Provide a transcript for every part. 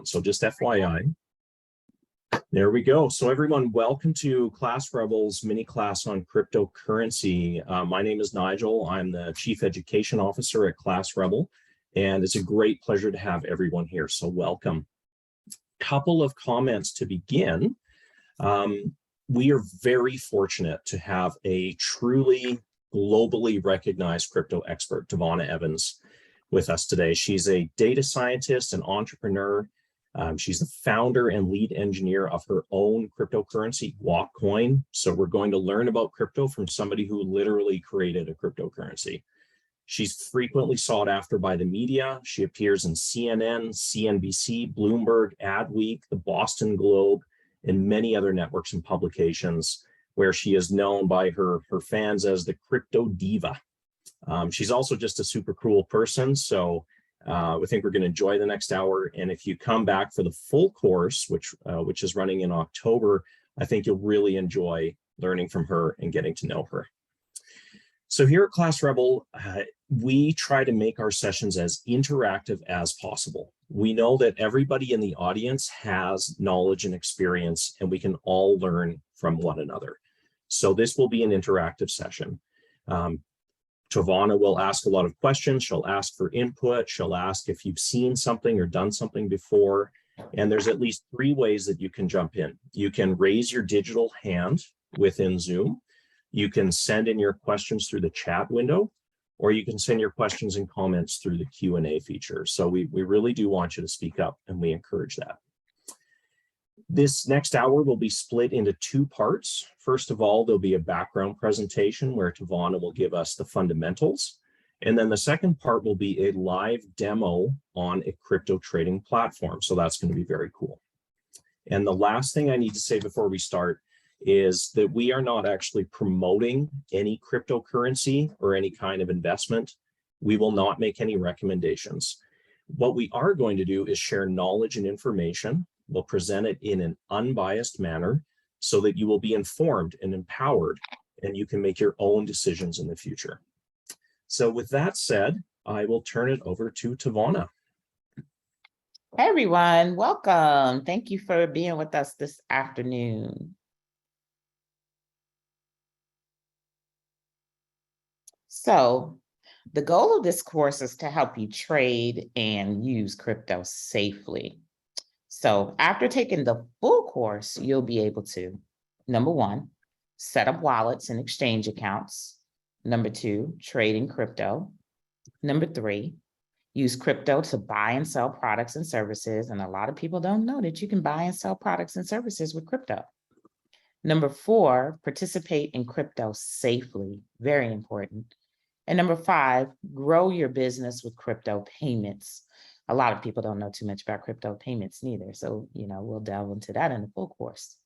on. So just FYI. There we go. So everyone, welcome to ClassRebel's mini class on cryptocurrency. My name is Nigel. I'm the Chief Education Officer at ClassRebel, and it's a great pleasure to have everyone here. So welcome. Couple of comments to begin. We are very fortunate to have a truly globally recognized crypto expert, Tivana Evans, with us today. She's a data scientist and entrepreneur. She's the founder and lead engineer of her own cryptocurrency, Walkcoin. So we're going to learn about crypto from somebody who literally created a cryptocurrency. She's frequently sought after by the media. She appears in CNN, CNBC, Bloomberg, Adweek, the Boston Globe, and many other networks and publications where she is known by her fans as the crypto diva. She's also just a super cool person. So we think we're going to enjoy the next hour. And if you come back for the full course, which is running in October, I think you'll really enjoy learning from her and getting to know her. So here at ClassRebel, we try to make our sessions as interactive as possible. We know that everybody in the audience has knowledge and experience, and we can all learn from one another. So this will be an interactive session. Tivana will ask a lot of questions. She'll ask for input. She'll ask if you've seen something or done something before. And there's at least 3 ways that you can jump in. You can raise your digital hand within Zoom. You can send in your questions through the chat window, or you can send your questions and comments through the Q&A feature. So we really do want you to speak up, and we encourage that. This next hour will be split into 2 parts. First of all, there'll be a background presentation where Tivana will give us the fundamentals. And then the second part will be a live demo on a crypto trading platform. So that's going to be very cool. And the last thing I need to say before we start is that we are not actually promoting any cryptocurrency or any kind of investment. We will not make any recommendations. What we are going to do is share knowledge and information. We'll present it in an unbiased manner so that you will be informed and empowered, and you can make your own decisions in the future. So with that said, I will turn it over to Tivana. Hey everyone, welcome. Thank you for being with us this afternoon. So the goal of this course is to help you trade and use crypto safely. So after taking the full course, you'll be able to, number 1, set up wallets and exchange accounts. Number 2, trade in crypto. Number 3, use crypto to buy and sell products and services. And a lot of people don't know that you can buy and sell products and services with crypto. Number 4, participate in crypto safely, very important. And number 5, grow your business with crypto payments. A lot of people don't know too much about crypto payments neither. So, we'll delve into that in the full course.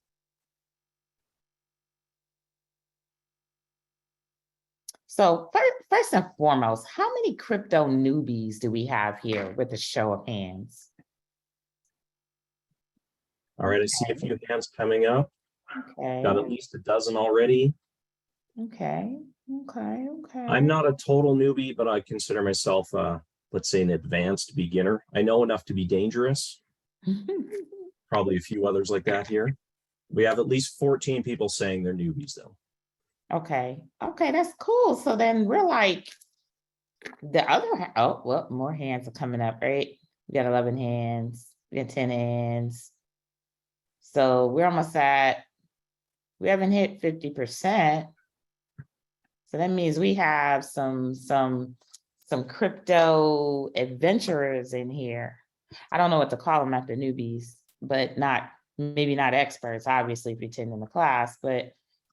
So first and foremost, how many crypto newbies do we have here with a show of hands? All right, I see a few hands coming up. Okay. Got at least a dozen already. Okay. I'm not a total newbie, but I consider myself, let's say, an advanced beginner. I know enough to be dangerous. Probably a few others like that here. We have at least 14 people saying they're newbies, though. Okay, that's cool. So then we're like the other, oh, well, more hands are coming up, right? We got 11 hands, we got 10 hands. So we're almost we haven't hit 50%. So that means we have some crypto adventurers in here. I don't know what to call them after newbies, but maybe not experts, obviously, if you're attending the class, but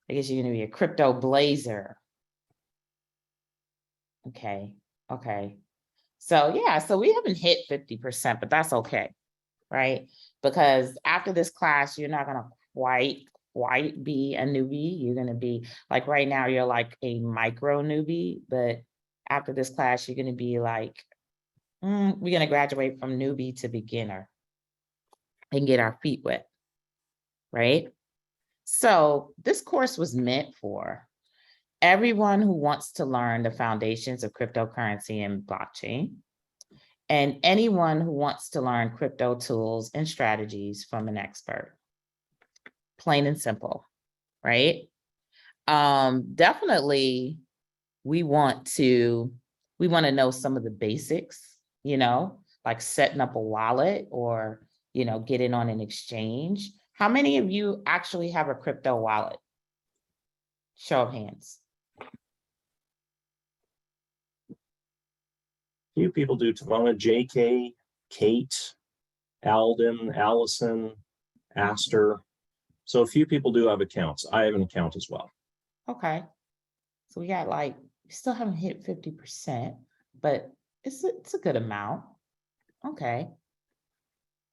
I guess you're going to be a crypto blazer. Okay. So yeah, so we haven't hit 50%, but that's okay, right? Because after this class, you're not going to quite be a newbie. You're going to be like, right now, you're like a micro newbie, but after this class, you're going to be like, we're going to graduate from newbie to beginner and get our feet wet, right? So this course was meant for everyone who wants to learn the foundations of cryptocurrency and blockchain, and anyone who wants to learn crypto tools and strategies from an expert. Plain and simple, right? Definitely we want to know some of the basics, like setting up a wallet or, getting on an exchange. How many of you actually have a crypto wallet? Show of hands. Few people do. Tavana, JK, Kate, Alden, Allison, Aster. So a few people do have accounts. I have an account as well. Okay. So we got we still haven't hit 50%, but it's a good amount. Okay.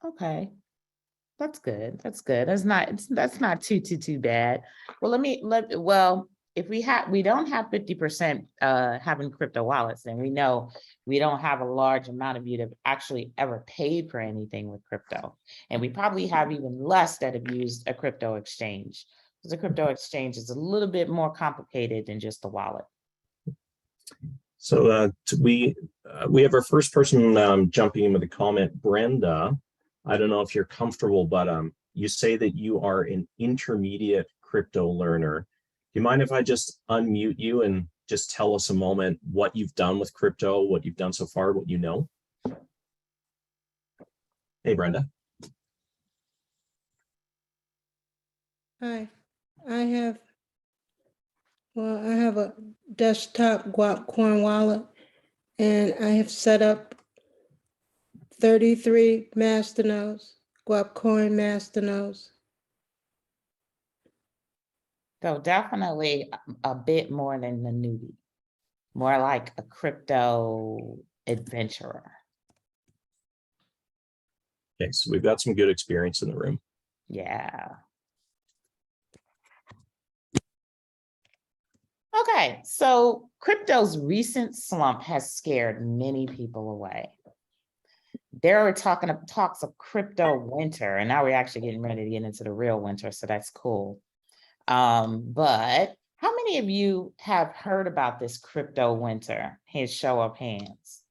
Okay. That's good. That's good. That's not too bad. Well, if we don't have 50% having crypto wallets, then we know we don't have a large amount of you that have actually ever paid for anything with crypto. And we probably have even less that have used a crypto exchange, because a crypto exchange is a little bit more complicated than just a wallet. So we have our first person jumping in with a comment. Brenda, I don't know if you're comfortable, but you say that you are an intermediate crypto learner. Do you mind if I just unmute you and just tell us a moment what you've done with crypto, what you've done so far, what you know? Hey, Brenda. Hi, I have a desktop Guap coin wallet, and I have set up 33 masternodes, Guap coin masternodes. So definitely a bit more than the newbie, more like a crypto adventurer. Okay, so we've got some good experience in the room. Yeah. Okay, so crypto's recent slump has scared many people away. There are talks of crypto winter, and now we're actually getting ready to get into the real winter, so that's cool. But how many of you have heard about this crypto winter? Here's show of hands.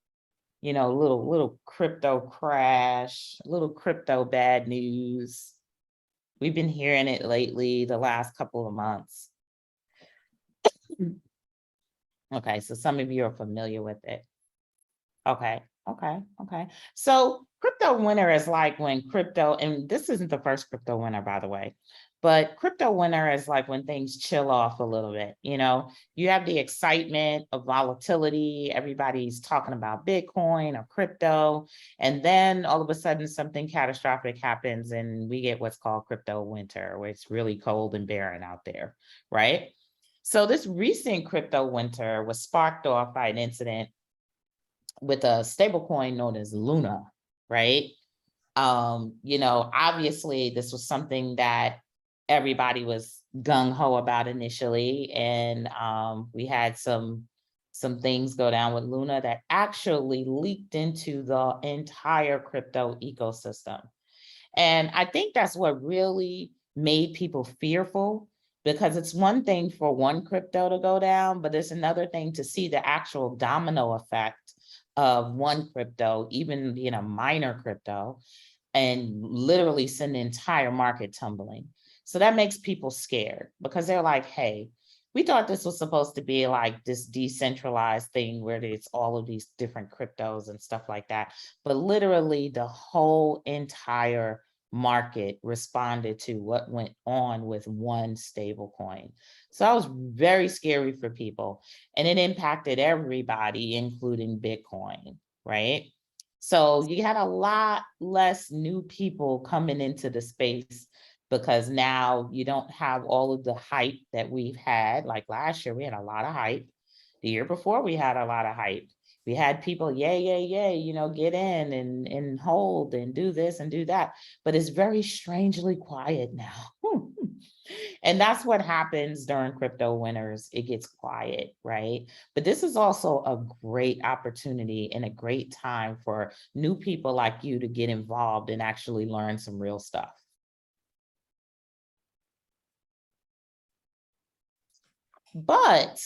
Little crypto crash, little crypto bad news. We've been hearing it lately, the last couple of months. Okay, so some of you are familiar with it. Okay. So crypto winter is like when crypto, and this isn't the first crypto winter, by the way, but crypto winter is like when things chill off a little bit. You have the excitement of volatility. Everybody's talking about Bitcoin or crypto. And then all of a sudden something catastrophic happens and we get what's called crypto winter, where it's really cold and barren out there, right? So this recent crypto winter was sparked off by an incident with a stablecoin known as Luna, right? Obviously this was something that everybody was gung-ho about initially. And we had some things go down with Luna that actually leaked into the entire crypto ecosystem. And I think that's what really made people fearful, because it's one thing for one crypto to go down, but it's another thing to see the actual domino effect of one crypto, even minor crypto, and literally send the entire market tumbling. So that makes people scared, because they're like, hey, we thought this was supposed to be like this decentralized thing where it's all of these different cryptos and stuff like that. But literally the whole entire market responded to what went on with one stable coin. So that was very scary for people, and it impacted everybody, including Bitcoin, right? So you had a lot less new people coming into the space, because now you don't have all of the hype that we've had. Like last year, we had a lot of hype. The year before, we had a lot of hype. We had people, yay, get in and hold and do this and do that. But it's very strangely quiet now. And that's what happens during crypto winters. It gets quiet, right? But this is also a great opportunity and a great time for new people like you to get involved and actually learn some real stuff. But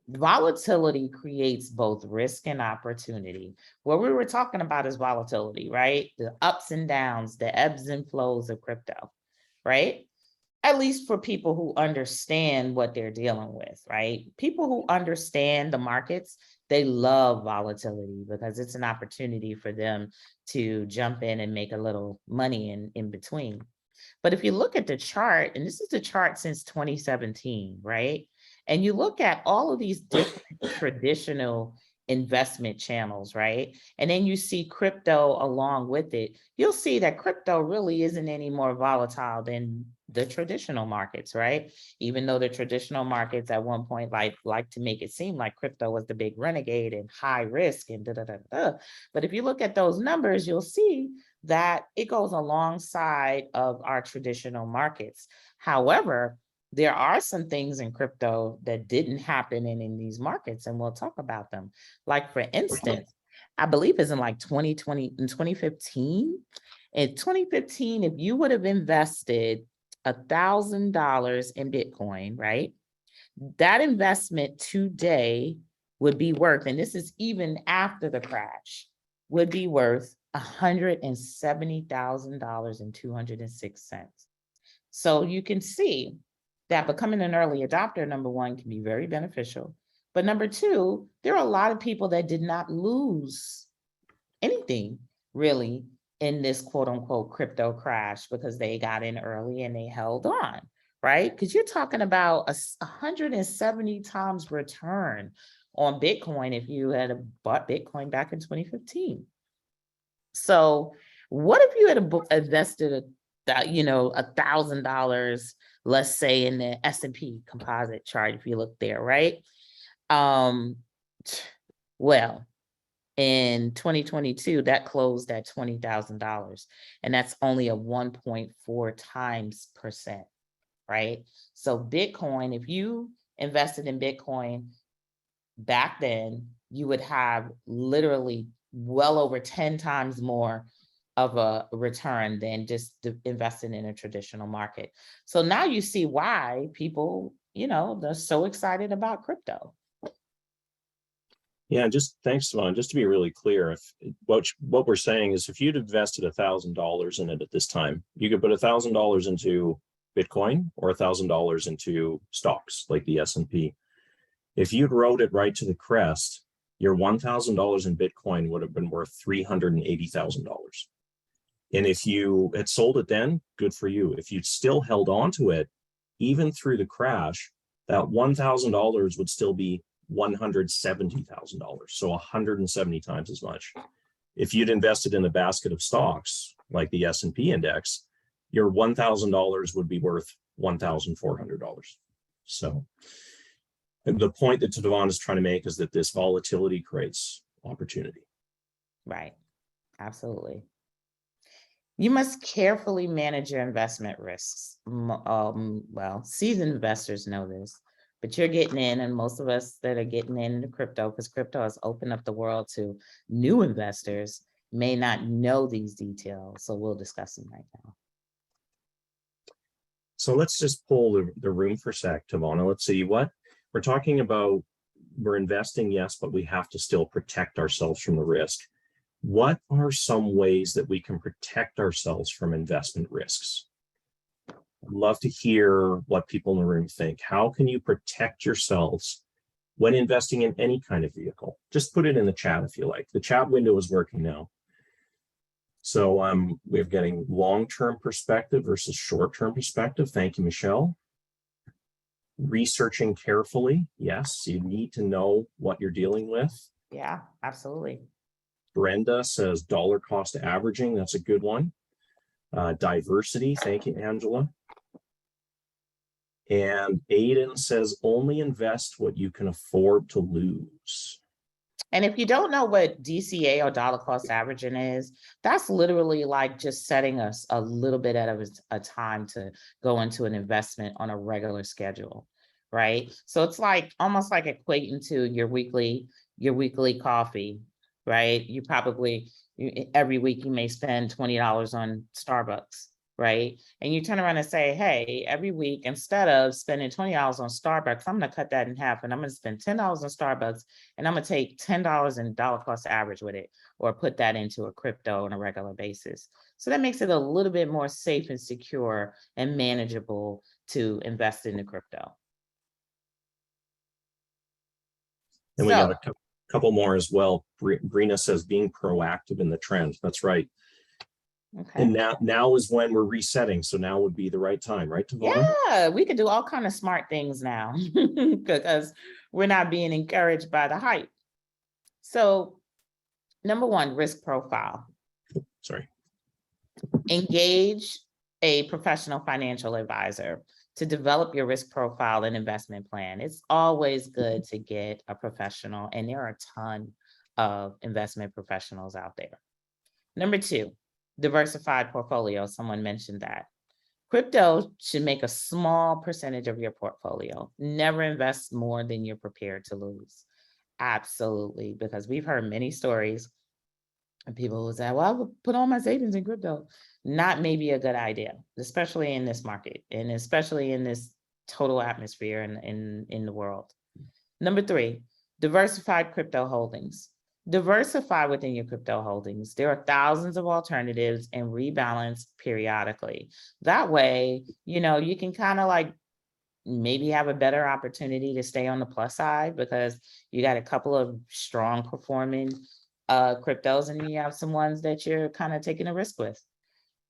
volatility creates both risk and opportunity. What we were talking about is volatility, right? The ups and downs, the ebbs and flows of crypto, right? At least for people who understand what they're dealing with, right? People who understand the markets, they love volatility because it's an opportunity for them to jump in and make a little money in between. But if you look at the chart, and this is the chart since 2017, right? And you look at all of these different traditional investment channels, right? And then you see crypto along with it, you'll see that crypto really isn't any more volatile than the traditional markets, right? Even though the traditional markets at one point like to make it seem like crypto was the big renegade and high risk and da da da da. But if you look at those numbers, you'll see that it goes alongside of our traditional markets. However, there are some things in crypto that didn't happen in these markets, and we'll talk about them. Like, for instance, I believe it's in like 2020 and 2015. In 2015, if you would have invested $1,000 in Bitcoin, right? That investment today would be worth, and this is even after the crash, would be worth $170,000.206. So you can see that becoming an early adopter, number one, can be very beneficial. But number two, there are a lot of people that did not lose anything really in this quote unquote crypto crash because they got in early and they held on, right? Because you're talking about a 170 times return on Bitcoin if you had bought Bitcoin back in 2015. So what if you had invested $1,000, let's say, in the S&P composite chart, if you look there, right? Well, in 2022, that closed at $20,000, and that's only a 1.4 times percent, right? So Bitcoin, if you invested in Bitcoin back then, you would have literally well over 10 times more of a return than just investing in a traditional market. So now you see why people, they're so excited about crypto. Yeah, just thanks, Savon. Just to be really clear, if what we're saying is if you'd invested $1,000 in it at this time, you could put $1,000 into Bitcoin or $1,000 into stocks like the S&P. If you'd rode it right to the crest, your $1,000 in Bitcoin would have been worth $380,000. And if you had sold it then, good for you. If you'd still held on to it, even through the crash, that $1,000 would still be $170,000, so 170 times as much. If you'd invested in a basket of stocks like the S&P index, your $1,000 would be worth $1,400. So the point that Devon is trying to make is that this volatility creates opportunity. Right, absolutely. You must carefully manage your investment risks. Well, seasoned investors know this, but you're getting in, and most of us that are getting into crypto, because crypto has opened up the world to new investors, may not know these details. So we'll discuss them right now. So let's just pull the room for a sec, Tavana. Let's see what we're talking about. We're investing, yes, but we have to still protect ourselves from the risk. What are some ways that we can protect ourselves from investment risks? I'd love to hear what people in the room think. How can you protect yourselves when investing in any kind of vehicle? Just put it in the chat if you like. The chat window is working now. So we're getting long-term perspective versus short-term perspective. Thank you, Michelle. Researching carefully. Yes, you need to know what you're dealing with. Yeah, absolutely. Brenda says dollar cost averaging. That's a good one. Diversity. Thank you, Angela. And Aiden says only invest what you can afford to lose. And if you don't know what DCA or dollar cost averaging is, that's literally like just setting us a little bit at a time to go into an investment on a regular schedule, right? So it's like almost like equating to your weekly coffee, right? You probably every week you may spend $20 on Starbucks, right? And you turn around and say, hey, every week, instead of spending $20 on Starbucks, I'm gonna cut that in half and I'm gonna spend $10 on Starbucks and I'm gonna take $10 in dollar cost average with it, or put that into a crypto on a regular basis. So that makes it a little bit more safe and secure and manageable to invest in the crypto. And we got a couple more as well. Brina says being proactive in the trend. That's right. Okay. And now is when we're resetting. So now would be the right time, right, Tavana? Yeah, we can do all kind of smart things now because we're not being encouraged by the hype. So number one, risk profile. Sorry. Engage a professional financial advisor to develop your risk profile and investment plan. It's always good to get a professional, and there are a ton of investment professionals out there. Number two, diversified portfolio. Someone mentioned that. Crypto should make a small percentage of your portfolio. Never invest more than you're prepared to lose. Absolutely, because we've heard many stories and people will say, well, I would put all my savings in crypto. Not maybe a good idea, especially in this market and especially in this total atmosphere in the world. Number three, diversified crypto holdings. Diversify within your crypto holdings. There are thousands of alternatives and rebalance periodically. That way, you can kind of like maybe have a better opportunity to stay on the plus side because you got a couple of strong performing cryptos and you have some ones that you're kind of taking a risk with.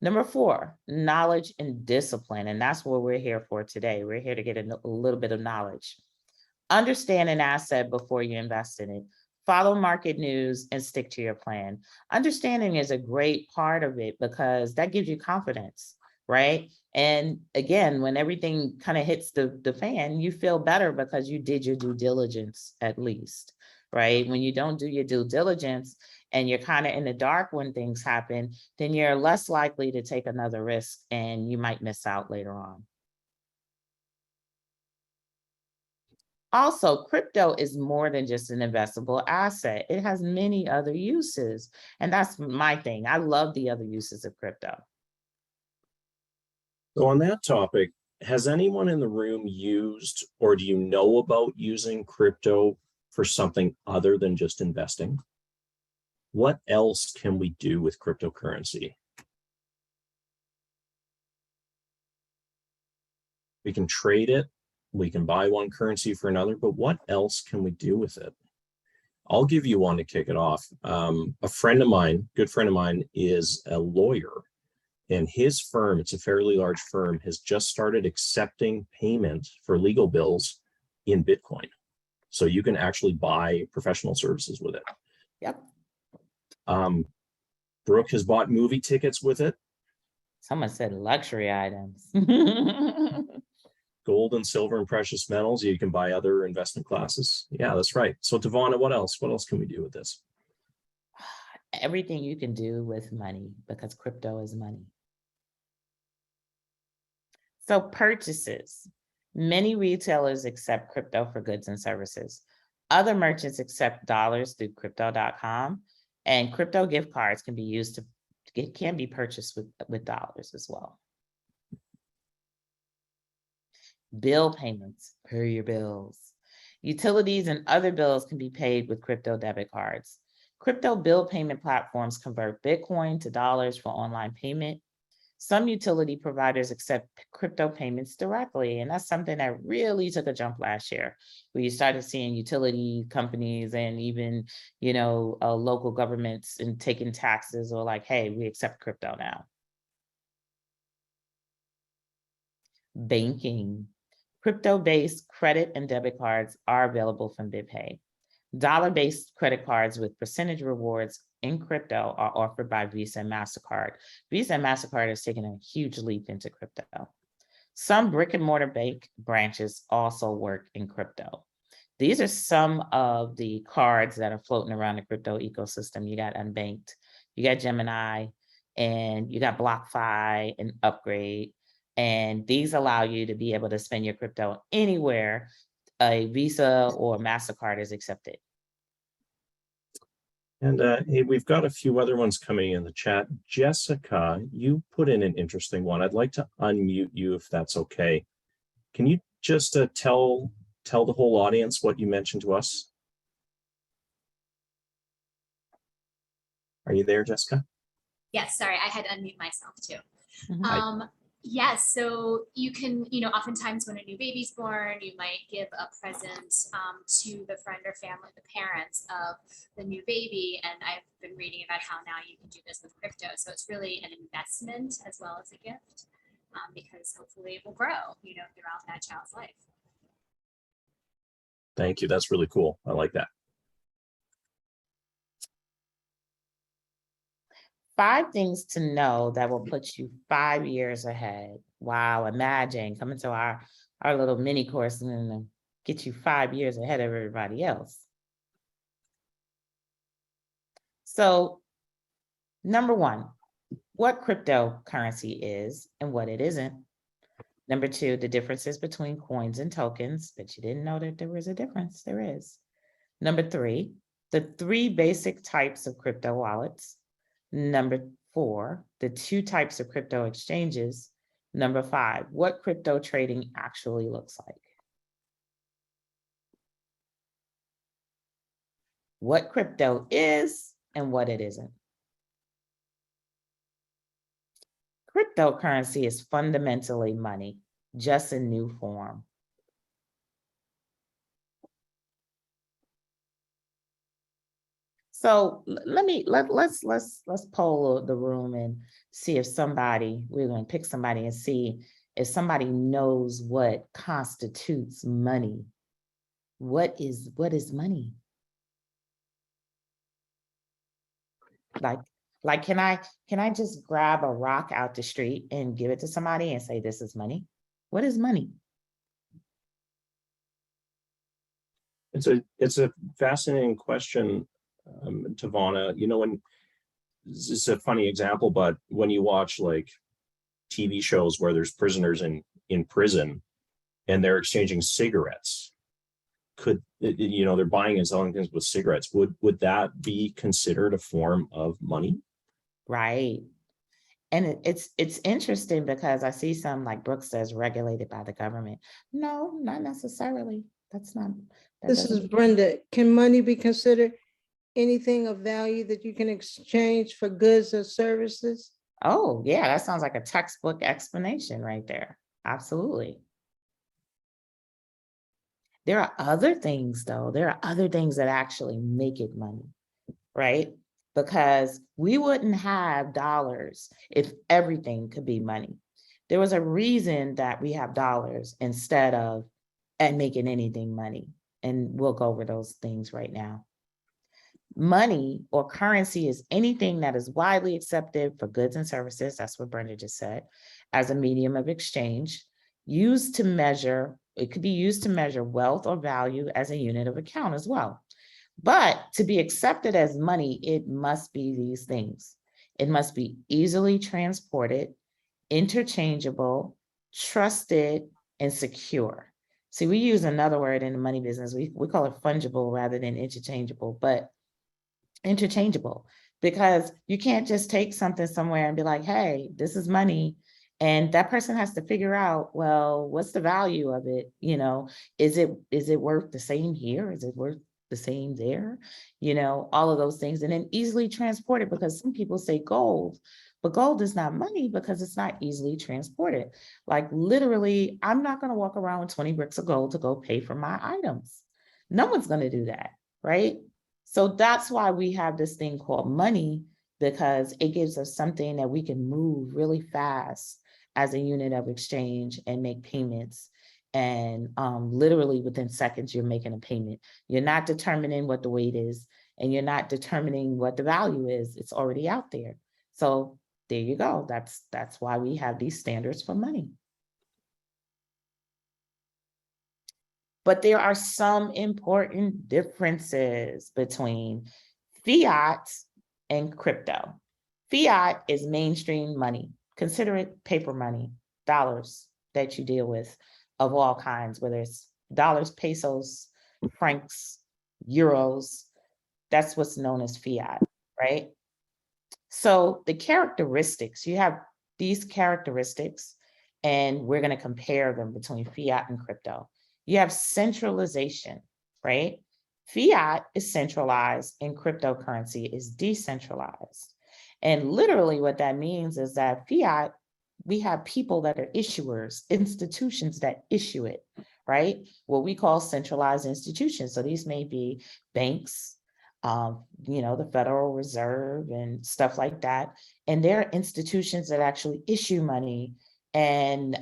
Number four, knowledge and discipline. And that's what we're here for today. We're here to get a little bit of knowledge. Understand an asset before you invest in it. Follow market news and stick to your plan. Understanding is a great part of it because that gives you confidence, right? And again, when everything kind of hits the fan, you feel better because you did your due diligence at least, right? When you don't do your due diligence and you're kind of in the dark when things happen, then you're less likely to take another risk and you might miss out later on. Also, crypto is more than just an investable asset. It has many other uses. And that's my thing. I love the other uses of crypto. So on that topic, has anyone in the room used or do you know about using crypto for something other than just investing? What else can we do with cryptocurrency? We can trade it. We can buy one currency for another, but what else can we do with it? I'll give you one to kick it off. A friend of mine, good friend of mine, is a lawyer, and his firm, it's a fairly large firm, has just started accepting payment for legal bills in Bitcoin. So you can actually buy professional services with it. Yep. Brooke has bought movie tickets with it. Someone said luxury items. Gold and silver and precious metals. You can buy other investment classes. Yeah, that's right. So Tavana, what else? What else can we do with this? Everything you can do with money because crypto is money. So purchases. Many retailers accept crypto for goods and services. Other merchants accept dollars through crypto.com, and crypto gift cards can be used to, it can be purchased with dollars as well. Bill payments, pay your bills. Utilities and other bills can be paid with crypto debit cards. Crypto bill payment platforms convert Bitcoin to dollars for online payment. Some utility providers accept crypto payments directly, and that's something that really took a jump last year, where you started seeing utility companies and even, local governments and taking taxes or like, hey, we accept crypto now. Banking. Crypto-based credit and debit cards are available from BitPay. Dollar-based credit cards with percentage rewards in crypto are offered by Visa and MasterCard. Visa and MasterCard has taken a huge leap into crypto. Some brick and mortar bank branches also work in crypto. These are some of the cards that are floating around the crypto ecosystem. You got Unbanked, you got Gemini, and you got BlockFi and Upgrade. And these allow you to be able to spend your crypto anywhere a Visa or MasterCard is accepted. And hey, we've got a few other ones coming in the chat. Jessica, you put in an interesting one. I'd like to unmute you if that's okay. Can you just tell the whole audience what you mentioned to us? Are you there, Jessica? Yes, sorry, I had to unmute myself too. Mhm. Yes, so you can, oftentimes when a new baby's born, you might give a present to the friend or family, the parents of the new baby. And I've been reading about how now you can do this with crypto. So it's really an investment as well as a gift, because hopefully it will grow, throughout that child's life. Thank you. That's really cool. I like that. 5 things to know that will put you 5 years ahead. Wow, imagine coming to our little mini course and then get you 5 years ahead of everybody else. So, number 1, what cryptocurrency is and what it isn't. Number 2, the differences between coins and tokens. But you didn't know that there was a difference. There is. Number 3, the 3 basic types of crypto wallets. Number 4, the 2 types of crypto exchanges. Number 5, what crypto trading actually looks like. What crypto is and what it isn't. Cryptocurrency is fundamentally money, just in new form. So let's poll the room and see if we're going to pick somebody and see if somebody knows what constitutes money. What is money? Like can I just grab a rock out the street and give it to somebody and say this is money? What is money? It's a fascinating question, Tavana. When it's a funny example, but when you watch like TV shows where there's prisoners in prison and they're exchanging cigarettes, they're buying and selling things with cigarettes. Would that be considered a form of money? Right. And it's interesting because I see some, like Brooke says, regulated by the government. No, not necessarily. This is Brenda. Can money be considered anything of value that you can exchange for goods or services? Oh, yeah, that sounds like a textbook explanation right there. Absolutely. There are other things, though. There are other things that actually make it money, right? Because we wouldn't have dollars if everything could be money. There was a reason that we have dollars instead of making anything money. And we'll go over those things right now. Money or currency is anything that is widely accepted for goods and services, that's what Brenda just said, as a medium of exchange, it could be used to measure wealth or value as a unit of account as well. But to be accepted as money, it must be these things. It must be easily transported, interchangeable, trusted, and secure. See, we use another word in the money business. We call it fungible rather than interchangeable, but interchangeable, because you can't just take something somewhere and be like, hey, this is money. And that person has to figure out, well, what's the value of it? Is it worth the same here? Is it worth the same there? All of those things. And then easily transported, because some people say gold, but gold is not money because it's not easily transported. Like literally, I'm not going to walk around with 20 bricks of gold to go pay for my items. No one's going to do that, right? So that's why we have this thing called money, because it gives us something that we can move really fast as a unit of exchange and make payments. And literally within seconds, you're making a payment. You're not determining what the weight is, and you're not determining what the value is. It's already out there. So there you go. That's why we have these standards for money. But there are some important differences between fiat and crypto. Fiat is mainstream money. Consider it paper money, dollars that you deal with of all kinds, whether it's dollars, pesos, francs, euros. That's what's known as fiat, right? So the characteristics, you have these characteristics, and we're going to compare them between fiat and crypto. You have centralization, right? Fiat is centralized and cryptocurrency is decentralized. And literally what that means is that fiat, we have people that are issuers, institutions that issue it, right? What we call centralized institutions. So these may be banks, the Federal Reserve and stuff like that. And they're institutions that actually issue money. And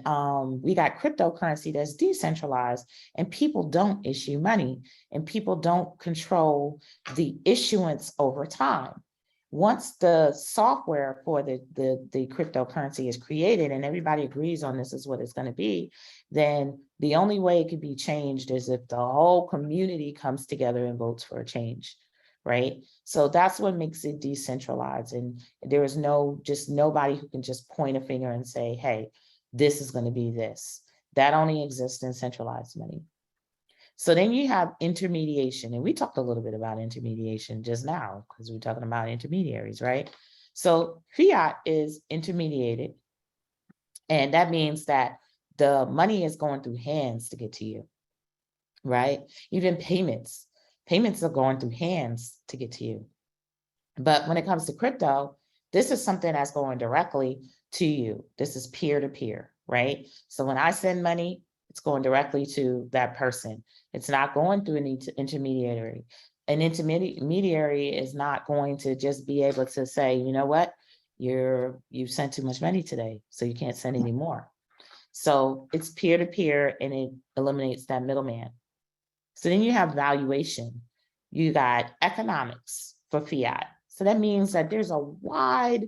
we got cryptocurrency that's decentralized, and people don't issue money, and people don't control the issuance over time. Once the software for the cryptocurrency is created and everybody agrees on this is what it's going to be, then the only way it could be changed is if the whole community comes together and votes for a change, right? So that's what makes it decentralized. And there is nobody who can just point a finger and say, hey, this is going to be this. That only exists in centralized money. So then you have intermediation, and we talked a little bit about intermediation just now because we're talking about intermediaries, right? So fiat is intermediated, and that means that the money is going through hands to get to you, right? Even payments are going through hands to get to you. But when it comes to crypto, this is something that's going directly to you. This is peer-to-peer, right? So when I send money, it's going directly to that person. It's not going through an intermediary. An intermediary is not going to just be able to say, you know what, you sent too much money today, so you can't send any more. So it's peer-to-peer, and it eliminates that middleman. So then you have valuation. You got economics for fiat. So that means that there's a wide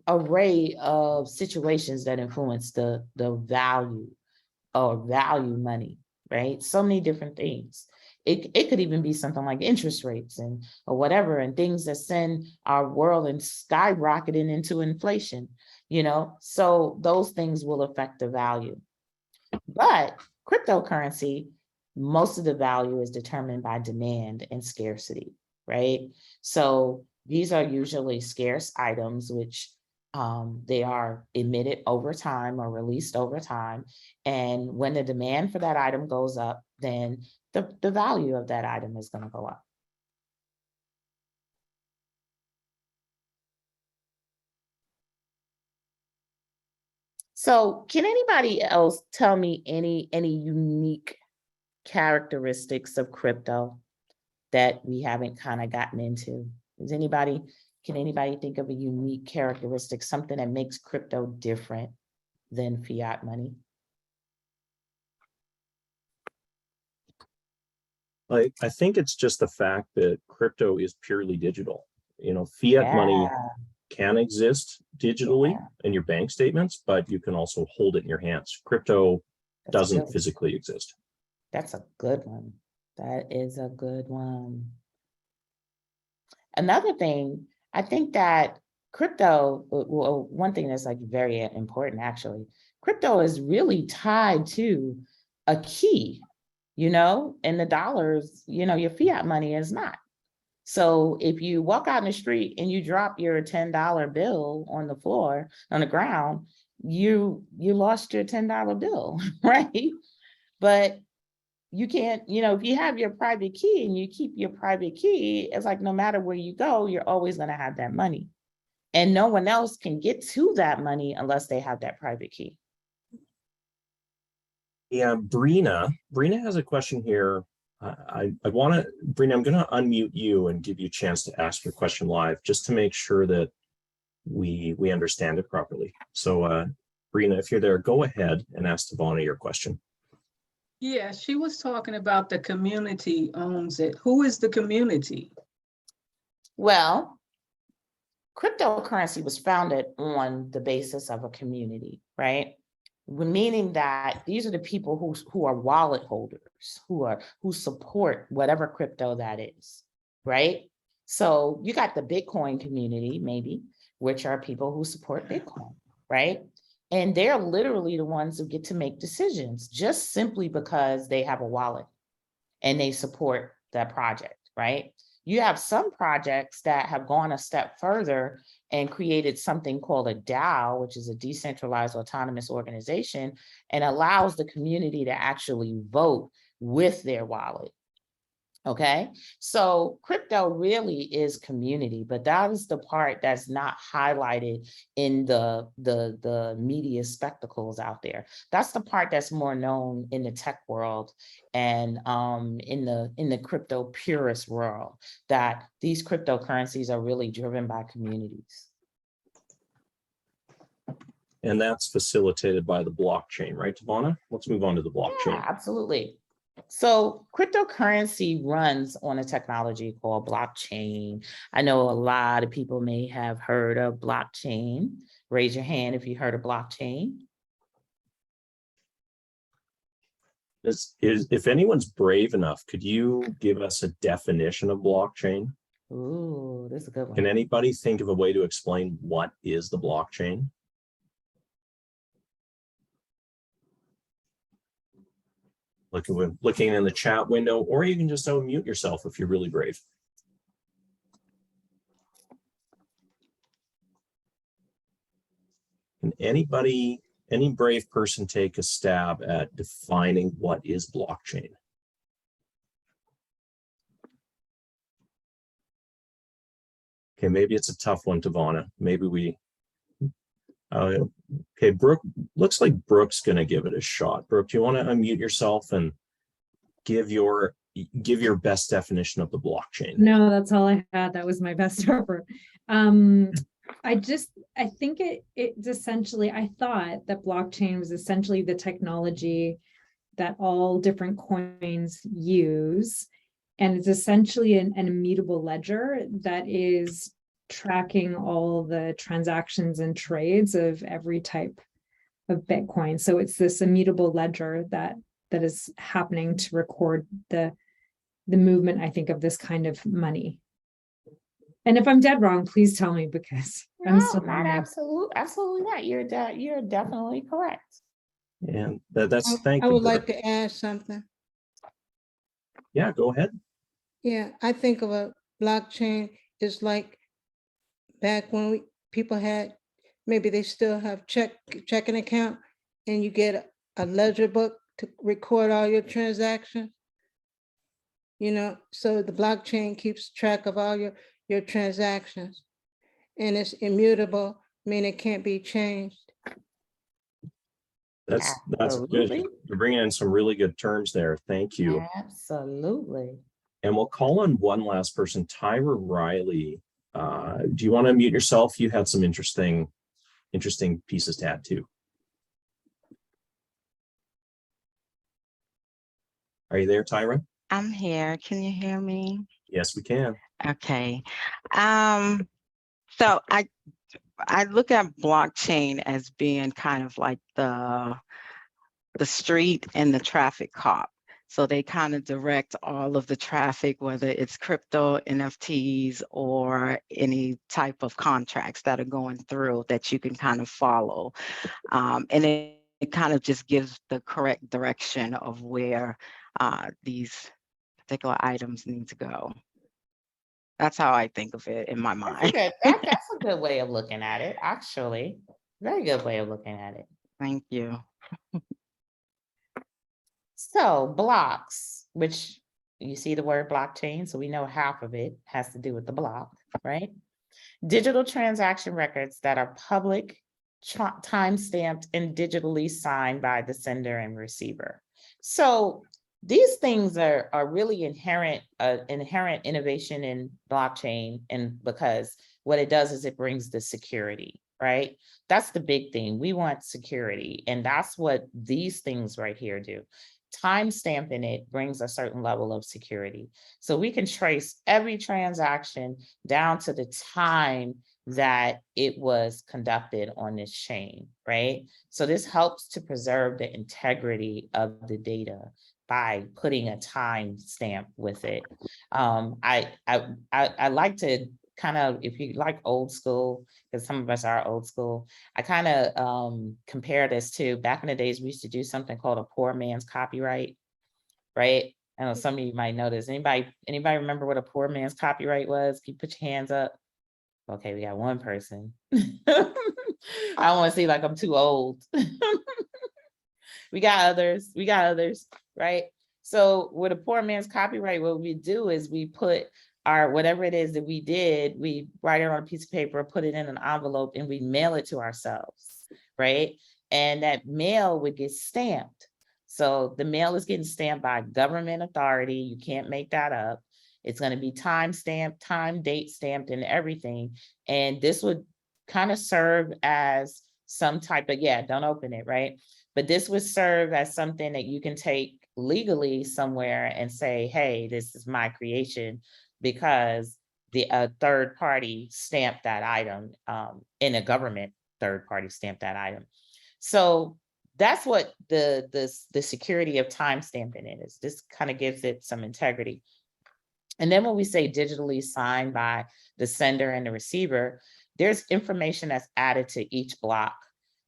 array of situations that influence the value or value money, right? So many different things. It could even be something like interest rates or whatever, and things that send our world and skyrocketing into inflation, so those things will affect the value. But cryptocurrency, most of the value is determined by demand and scarcity, right? So these are usually scarce items, which they are emitted over time or released over time. And when the demand for that item goes up, then the value of that item is going to go up. So can anybody else tell me any unique characteristics of crypto that we haven't kind of gotten into? Can anybody think of a unique characteristic, something that makes crypto different than fiat money? I think it's just the fact that crypto is purely digital. Fiat money can exist digitally in your bank statements, but you can also hold it in your hands. Crypto doesn't physically exist. That's a good one. That is a good one. Another thing, I think that crypto, well, one thing that's like very important actually, crypto is really tied to a key, and the dollars, your fiat money is not. So if you walk out in the street and you drop your $10 bill on the floor, on the ground, you lost your $10 bill, right? But you can't, if you have your private key and you keep your private key, it's like no matter where you go, you're always going to have that money. And no one else can get to that money unless they have that private key. Yeah, Brina has a question here. Brina, I'm going to unmute you and give you a chance to ask your question live, just to make sure that we understand it properly. So, Brina, if you're there, go ahead and ask Tavana your question. Yeah, she was talking about the community owns it. Who is the community? Well, cryptocurrency was founded on the basis of a community, right? Meaning that these are the people who are wallet holders, who support whatever crypto that is, right? So you got the Bitcoin community, maybe, which are people who support Bitcoin, right? And they're literally the ones who get to make decisions just simply because they have a wallet and they support that project, right? You have some projects that have gone a step further and created something called a DAO, which is a decentralized autonomous organization, and allows the community to actually vote with their wallet. Okay, so crypto really is community, but that is the part that's not highlighted in the media spectacles out there. That's the part that's more known in the tech world and in the crypto purist world, that these cryptocurrencies are really driven by communities. And that's facilitated by the blockchain, right, Tavana? Let's move on to the blockchain. Yeah, absolutely. So cryptocurrency runs on a technology called blockchain. I know a lot of people may have heard of blockchain. Raise your hand if you heard of blockchain. If anyone's brave enough, could you give us a definition of blockchain? Ooh, this is a good one. Can anybody think of a way to explain what is the blockchain? Looking in the chat window, or you can just unmute yourself if you're really brave. Can anybody, any brave person, take a stab at defining what is blockchain? Okay, maybe it's a tough one, Tavana. Maybe we, okay, Brooke, looks like Brooke's gonna give it a shot. Brooke, do you wanna unmute yourself and give your best definition of the blockchain? No, that's all I had. That was my best effort. I think it's essentially, I thought that blockchain was essentially the technology that all different coins use. And it's essentially an immutable ledger that is tracking all the transactions and trades of every type of Bitcoin. So it's this immutable ledger that is happening to record the movement, I think, of this kind of money. And if I'm dead wrong, please tell me, because I'm No, still not absolutely not. You're definitely correct. And that's thank I you, would Brooke. like to add something. Yeah, go ahead. Yeah, I think of a blockchain is like back when people had, maybe they still have checking account, and you get a ledger book to record all your transactions. You know, so the blockchain keeps track of all your transactions, and it's immutable, meaning it can't be changed. That's Absolutely. good. You're bringing in some really good terms there. Thank you. Absolutely. And we'll call on one last person, Tyra Riley. Do you want to unmute yourself? You had some interesting pieces to add too. Are you there, Tyra? I'm here. Can you hear me? Yes, we can. Okay. So I look at blockchain as being kind of like the street and the traffic cop. So they kind of direct all of the traffic, whether it's crypto, NFTs, or any type of contracts that are going through that you can kind of follow. And it kind of just gives the correct direction of where these particular items need to go. That's how I think of it in my mind. That's a good way of looking at it, actually. Very good way of looking at it. Thank you. So blocks, which you see the word blockchain, so we know half of it has to do with the block, right? Digital transaction records that are public, time-stamped, and digitally signed by the sender and receiver. So these things are really inherent innovation in blockchain, and because what it does is it brings the security, right? That's the big thing. We want security, and that's what these things right here do. Time stamping it brings a certain level of security. So we can trace every transaction down to the time that it was conducted on this chain, right? So this helps to preserve the integrity of the data by putting a time stamp with it. I like to kind of, if you like old school, because some of us are old school, I kind of compare this to back in the days, we used to do something called a poor man's copyright, right? I know some of you might know this. Anybody remember what a poor man's copyright was? Can you put your hands up? Okay, we got one person. I don't want to say like I'm too old. We got others, right? So with a poor man's copyright, what we do is we put our, whatever it is that we did, we write it on a piece of paper, put it in an envelope, and we mail it to ourselves, right? And that mail would get stamped. So the mail is getting stamped by government authority. You can't make that up. It's going to be time stamped, time, date stamped, and everything. And this would kind of serve as some type of, yeah, don't open it, right? But this would serve as something that you can take legally somewhere and say, hey, this is my creation, because the third party stamped that item, in a government third party stamped that item. So that's what the security of time stamping is. This kind of gives it some integrity. And then when we say digitally signed by the sender and the receiver, there's information that's added to each block,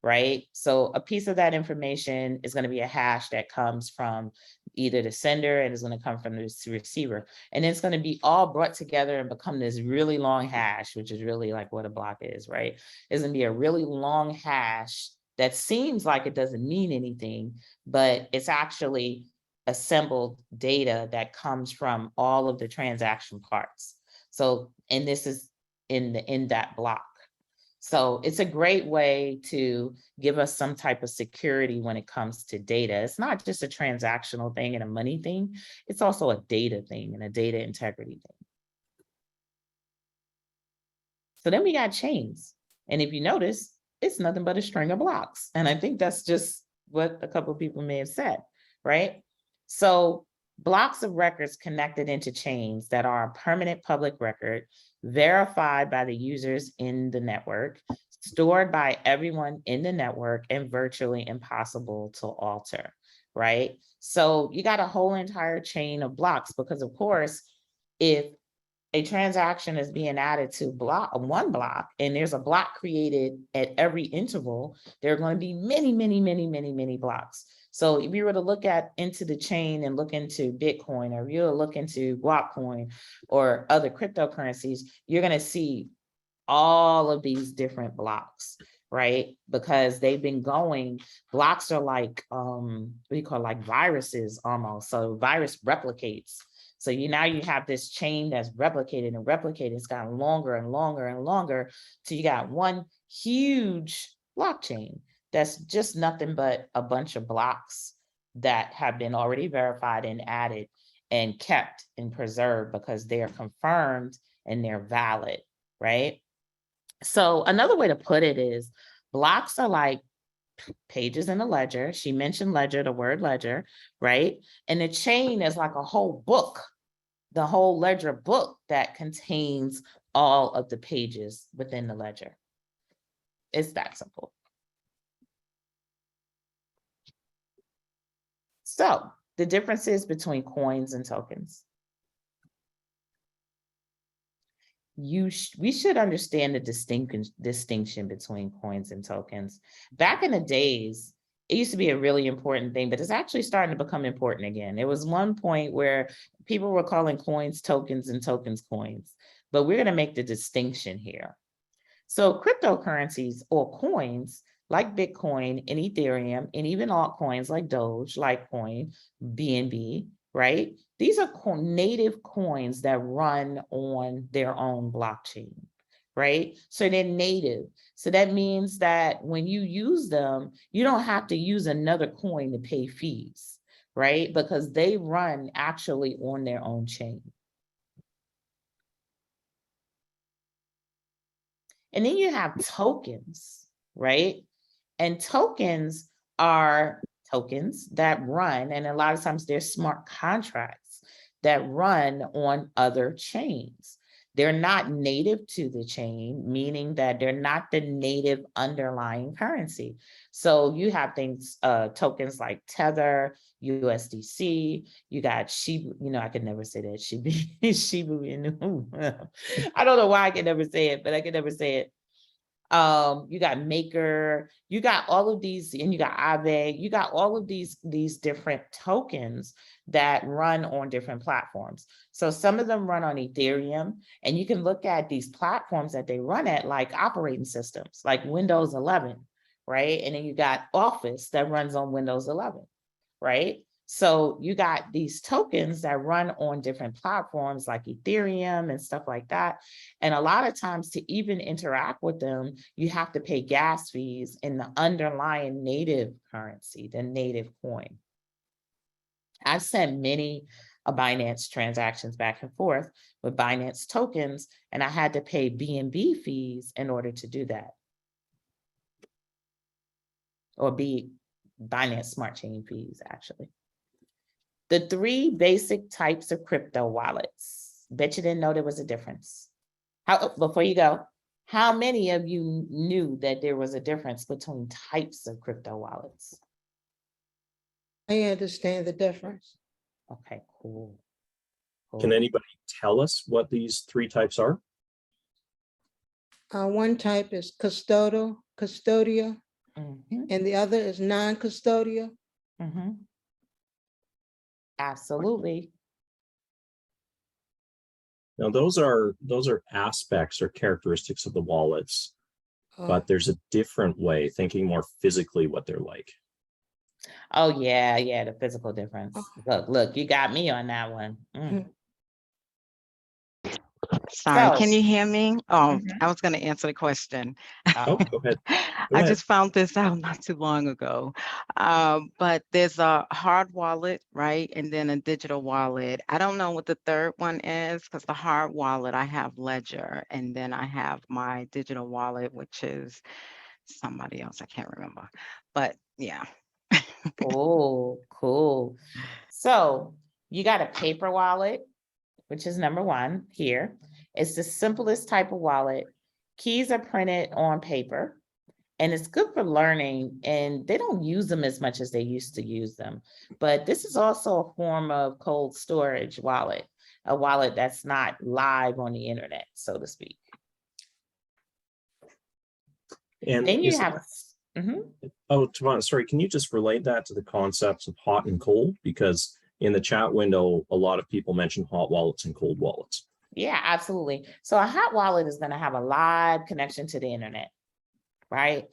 right? So a piece of that information is going to be a hash that comes from either the sender and is going to come from the receiver. And it's going to be all brought together and become this really long hash, which is really like what a block is, right? It's going to be a really long hash that seems like it doesn't mean anything, but it's actually assembled data that comes from all of the transaction parts. So, and this is in that block. So it's a great way to give us some type of security when it comes to data. It's not just a transactional thing and a money thing, it's also a data thing and a data integrity thing. So then we got chains. And if you notice, it's nothing but a string of blocks. And I think that's just what a couple of people may have said, right? So blocks of records connected into chains that are a permanent public record, verified by the users in the network, stored by everyone in the network, and virtually impossible to alter, right? So you got a whole entire chain of blocks, because of course, if a transaction is being added to one block, and there's a block created at every interval, there are going to be many blocks. So if you were to look into the chain and look into Bitcoin, or you were to look into Guapcoin or other cryptocurrencies, you're going to see all of these different blocks, right? Because they've been going, blocks are like, what do you call it? Like viruses almost. So virus replicates. So now you have this chain that's replicated and replicated. It's gotten longer and longer and longer. So you got one huge blockchain that's just nothing but a bunch of blocks that have been already verified and added and kept and preserved because they are confirmed and they're valid, right? So another way to put it is blocks are like pages in a ledger. She mentioned ledger, the word ledger, right? And the chain is like a whole book, the whole ledger book that contains all of the pages within the ledger. It's that simple. So the differences between coins and tokens. We should understand the distinction between coins and tokens. Back in the days, it used to be a really important thing, but it's actually starting to become important again. There was one point where people were calling coins tokens and tokens coins, but we're going to make the distinction here. So cryptocurrencies or coins like Bitcoin and Ethereum, and even altcoins like Doge, Litecoin, BNB, right? These are native coins that run on their own blockchain, right? So they're native. So that means that when you use them, you don't have to use another coin to pay fees, right? Because they run actually on their own chain. And then you have tokens, right? And tokens are tokens that run, and a lot of times they're smart contracts that run on other chains. They're not native to the chain, meaning that they're not the native underlying currency. So you have things, tokens like Tether, USDC, you got Shiba, I could never say that, Shiba Inu. I don't know why I can never say it, but I can never say it. You got Maker, you got all of these, and you got Aave, you got all of these different tokens that run on different platforms. So some of them run on Ethereum, and you can look at these platforms that they run at, like operating systems, like Windows 11, right? And then you got Office that runs on Windows 11, right? So you got these tokens that run on different platforms like Ethereum and stuff like that. And a lot of times to even interact with them, you have to pay gas fees in the underlying native currency, the native coin. I've sent many Binance transactions back and forth with Binance tokens, and I had to pay BNB fees in order to do that. Or Binance Smart Chain fees, actually. The 3 basic types of crypto wallets. Bet you didn't know there was a difference. Before you go, how many of you knew that there was a difference between types of crypto wallets? I understand the difference. Okay, cool. Can anybody tell us what these 3 types are? One type is custodial, and the other is non-custodial. Absolutely. Now, those are aspects or characteristics of the wallets, but there's a different way, thinking more physically what they're like. Oh yeah, the physical difference. Look, you got me on that one. Sorry, So- can you hear me? Oh, Mhm. I was going to answer the question. Oh, go ahead. I just found this out not too long ago. But there's a hard wallet, right? And then a digital wallet. I don't know what the third one is, because the hard wallet, I have Ledger, and then I have my digital wallet, which is somebody else. I can't remember. But yeah. Oh, cool. So you got a paper wallet, which is number 1 here. It's the simplest type of wallet. Keys are printed on paper, and it's good for learning, and they don't use them as much as they used to use them. But this is also a form of cold storage wallet, a wallet that's not live on the internet, so to speak. And Then you have, oh, Tavon, sorry, can you just relate that to the concepts of hot and cold? Because in the chat window, a lot of people mention hot wallets and cold wallets. Yeah, absolutely. So a hot wallet is going to have a live connection to the internet, right?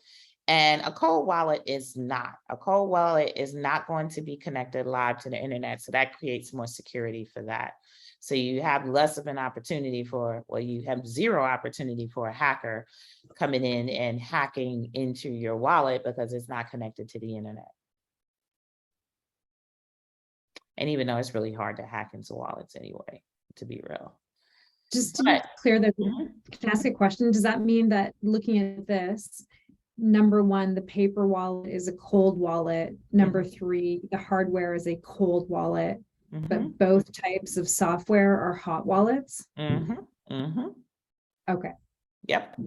And a cold wallet is not. A cold wallet is not going to be connected live to the internet. So that creates more security for that. So you have less of an opportunity for, well, you have 0 opportunity for a hacker coming in and hacking into your wallet because it's not connected to the internet. And even though it's really hard to hack into wallets anyway, to be real. Just to be clear, that can I ask a question? Does that mean that looking at this, number 1, the paper wallet is a cold wallet. Number 3, the hardware is a cold wallet, but both types of software are hot wallets? Okay. Yep.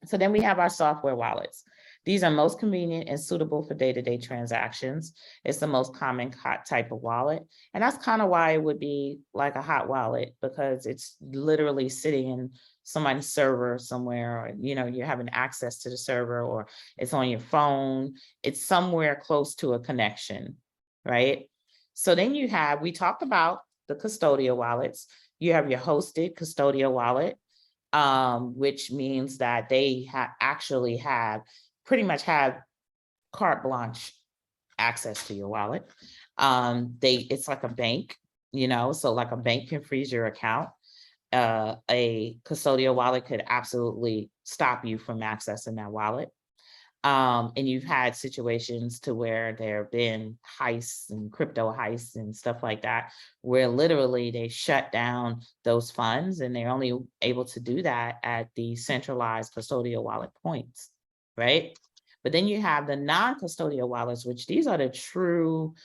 So then we have our software wallets. These are most convenient and suitable for day-to-day transactions. It's the most common type of wallet. And that's kind of why it would be like a hot wallet, because it's literally sitting in somebody's server somewhere, or, you know, you're having access to the server, or it's on your phone. It's somewhere close to a connection, right? So then you have, we talked about the custodial wallets. You have your hosted custodial wallet, which means that they actually pretty much have carte blanche access to your wallet. It's like a bank, you know, so like a bank can freeze your account. A custodial wallet could absolutely stop you from accessing that wallet. And you've had situations to where there have been heists and crypto heists and stuff like that, where literally they shut down those funds, and they're only able to do that at the centralized custodial wallet points, right? But then you have the non-custodial wallets, which these are the true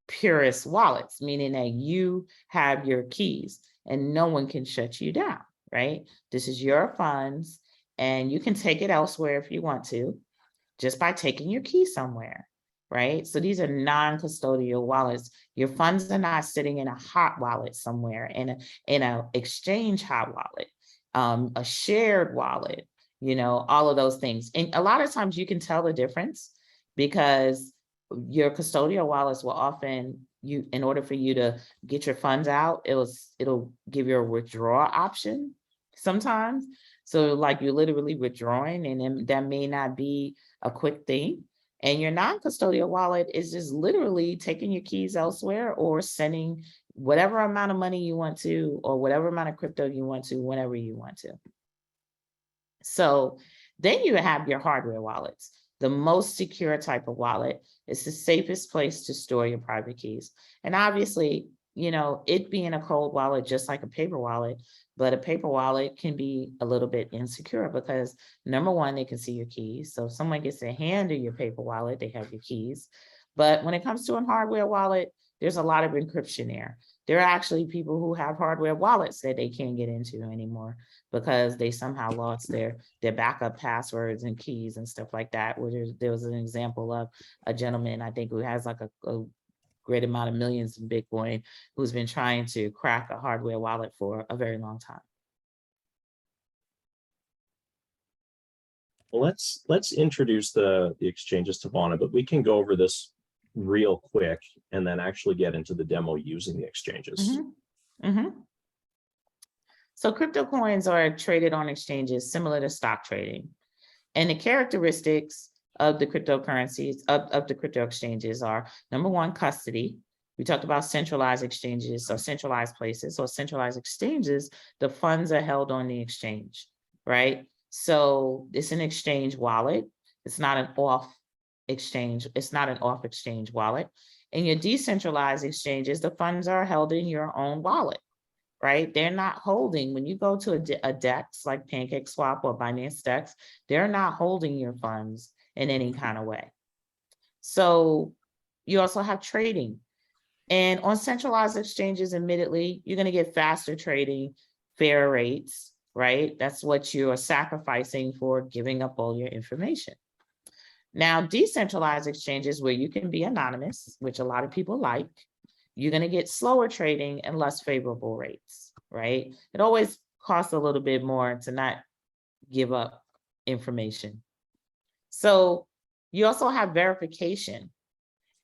purest wallets, meaning that you have your keys and no one can shut you down, right? This is your funds, and you can take it elsewhere if you want to, just by taking your key somewhere, right? So these are non-custodial wallets. Your funds are not sitting in a hot wallet somewhere, in a exchange hot wallet, a shared wallet, all of those things. And a lot of times you can tell the difference because your custodial wallets will often, in order for you to get your funds out, it'll give you a withdrawal option sometimes. So like you're literally withdrawing, and then that may not be a quick thing. And your non-custodial wallet is just literally taking your keys elsewhere or sending whatever amount of money you want to, or whatever amount of crypto you want to, whenever you want to. So then you have your hardware wallets. The most secure type of wallet is the safest place to store your private keys. And obviously, it being a cold wallet, just like a paper wallet, but a paper wallet can be a little bit insecure because number one, they can see your keys. So if someone gets their hand in your paper wallet, they have your keys. But when it comes to a hardware wallet, there's a lot of encryption there. There are actually people who have hardware wallets that they can't get into anymore because they somehow lost their backup passwords and keys and stuff like that. Where there was an example of a gentleman, I think, who has like a great amount of millions in Bitcoin, who's been trying to crack a hardware wallet for a very long time. Well, let's introduce the exchanges to Vonna, but we can go over this real quick and then actually get into the demo using the exchanges. So crypto coins are traded on exchanges similar to stock trading. And the characteristics of the cryptocurrencies, of the crypto exchanges are, number one, custody. We talked about centralized exchanges or centralized places or centralized exchanges. The funds are held on the exchange, right? So it's an exchange wallet. It's not an off exchange. It's not an off exchange wallet. In your decentralized exchanges, the funds are held in your own wallet, right? They're not holding, when you go to a DEX like PancakeSwap or Binance DEX, they're not holding your funds in any kind of way. So you also have trading. And on centralized exchanges, admittedly, you're going to get faster trading, fair rates, right? That's what you are sacrificing for giving up all your information. Now, decentralized exchanges where you can be anonymous, which a lot of people like, you're going to get slower trading and less favorable rates, right? It always costs a little bit more to not give up information. So you also have verification.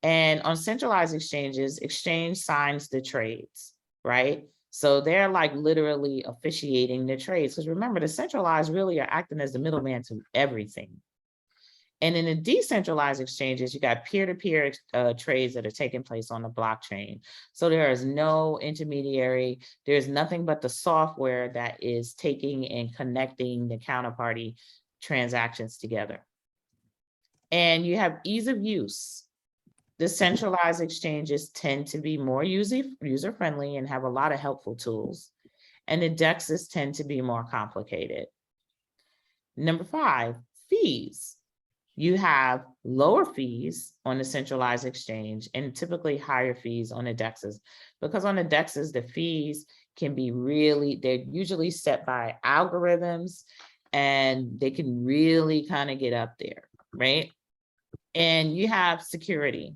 And on centralized exchanges, exchange signs the trades, right? So they're like literally officiating the trades. Because remember, the centralized really are acting as the middleman to everything. And in the decentralized exchanges, you got peer-to-peer trades that are taking place on the blockchain. So there is no intermediary. There's nothing but the software that is taking and connecting the counterparty transactions together. And you have ease of use. The centralized exchanges tend to be more user-friendly and have a lot of helpful tools. And the DEXs tend to be more complicated. Number 5, fees. You have lower fees on the centralized exchange and typically higher fees on the DEXs, because on the DEXs, the fees can be they're usually set by algorithms and they can really kind of get up there, right? And you have security.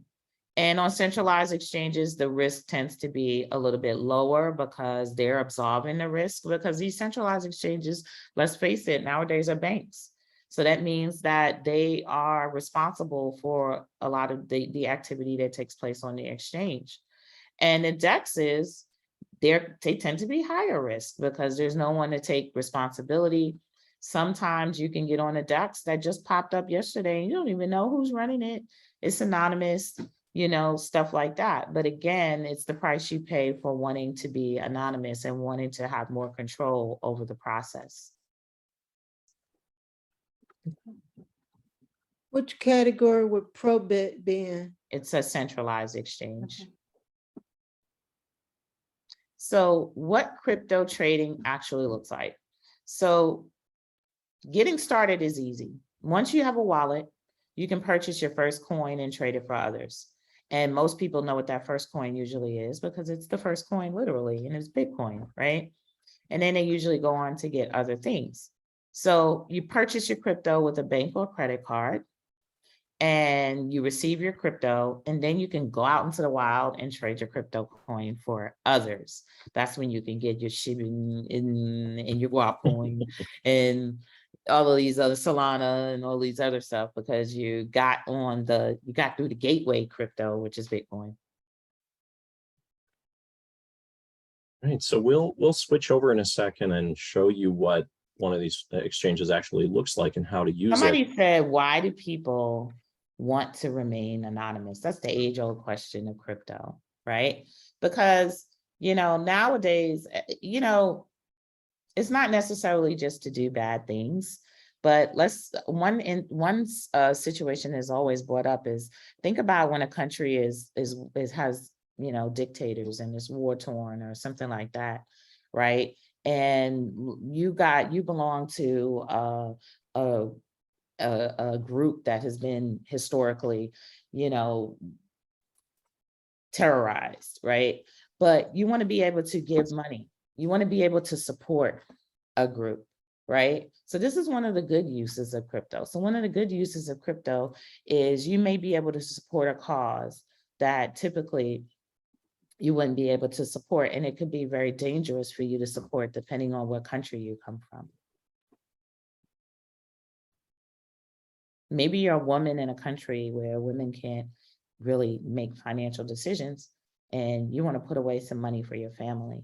And on centralized exchanges, the risk tends to be a little bit lower because they're absorbing the risk, because these centralized exchanges, let's face it, nowadays are banks. So that means that they are responsible for a lot of the activity that takes place on the exchange. And the DEXs, they tend to be higher risk because there's no one to take responsibility. Sometimes you can get on a DEX that just popped up yesterday and you don't even know who's running it. It's anonymous, stuff like that. But again, it's the price you pay for wanting to be anonymous and wanting to have more control over the process. Which category would Probit be in? It's a centralized exchange. Okay. So what crypto trading actually looks like. So getting started is easy. Once you have a wallet, you can purchase your first coin and trade it for others. And most people know what that first coin usually is because it's the first coin literally, and it's Bitcoin, right? And then they usually go on to get other things. So you purchase your crypto with a bank or credit card, and you receive your crypto, and then you can go out into the wild and trade your crypto coin for others. That's when you can get your Shibin and your Guap coin and all of these other Solana and all these other stuff because you got through the gateway crypto, which is Bitcoin. All right, so we'll switch over in a second and show you what one of these exchanges actually looks like and how to use it. Somebody said, why do people want to remain anonymous? That's the age-old question of crypto, right? Because, nowadays, it's not necessarily just to do bad things, but one situation is always brought up is think about when a country has dictators and is war torn or something like that, right? And you belong to a group that has been historically, terrorized, right? But you want to be able to give money. You want to be able to support a group, right? So this is one of the good uses of crypto. So one of the good uses of crypto is you may be able to support a cause that typically you wouldn't be able to support. And it could be very dangerous for you to support depending on what country you come from. Maybe you're a woman in a country where women can't really make financial decisions and you want to put away some money for your family.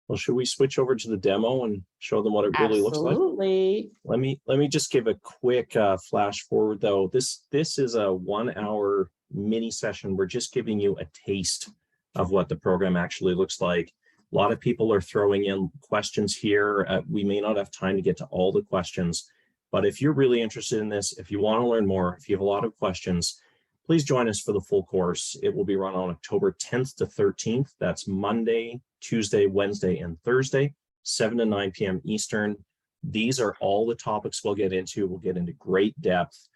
Well, should we switch over to the demo and show them what it really looks like? Absolutely. Let me just give a quick flash forward though. This is a 1 hour mini session. We're just giving you a taste of what the program actually looks like. A lot of people are throwing in questions here. We may not have time to get to all the questions, but if you're really interested in this, if you want to learn more, if you have a lot of questions, please join us for the full course. It will be run on October 10th to 13th. That's Monday, Tuesday, Wednesday, and Thursday, 7 to 9 p.m. Eastern. These are all the topics we'll get into. We'll get into great depth.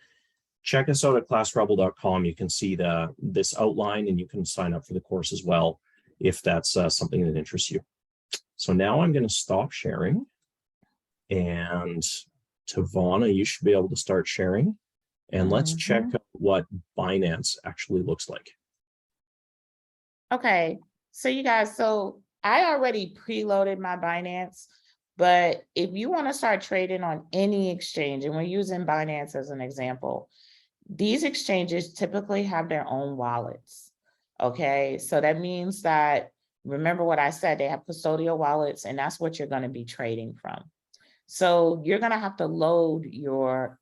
Check us out at ClassRebel.com. You can see this outline and you can sign up for the course as well if that's something that interests you. So now I'm going to stop sharing. And Tavana, you should be able to start sharing. And let's check out what Binance actually looks like. Okay, so you guys, so I already preloaded my Binance, but if you want to start trading on any exchange, and we're using Binance as an example, these exchanges typically have their own wallets. Okay, so that means that, remember what I said, they have custodial wallets, and that's what you're going to be trading from. So you're going to have to load your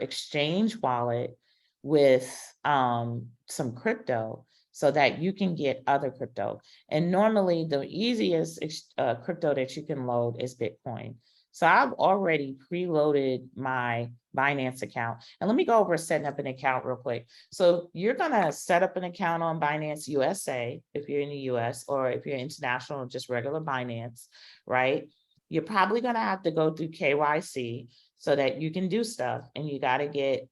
exchange wallet with some crypto so that you can get other crypto. And normally the easiest crypto that you can load is Bitcoin. So I've already preloaded my Binance account. And let me go over setting up an account real quick. So you're going to set up an account on Binance USA if you're in the US, or if you're international, just regular Binance, right? You're probably going to have to go through KYC so that you can do stuff, and you got to get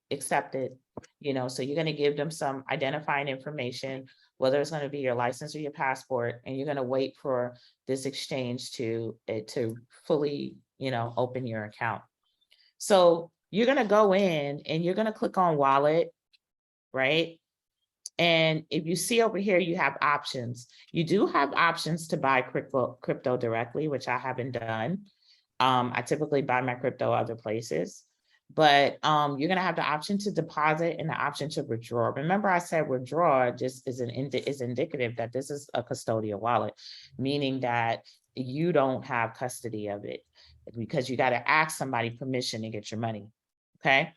accepted, so you're going to give them some identifying information, whether it's going to be your license or your passport, and you're going to wait for this exchange to fully, open your account. So you're going to go in and you're going to click on wallet, right? And if you see over here, you have options. You do have options to buy crypto directly, which I haven't done. I typically buy my crypto other places, but you're going to have the option to deposit and the option to withdraw. Remember, I said withdraw just is indicative that this is a custodial wallet, meaning that you don't have custody of it because you got to ask somebody permission to get your money. Okay.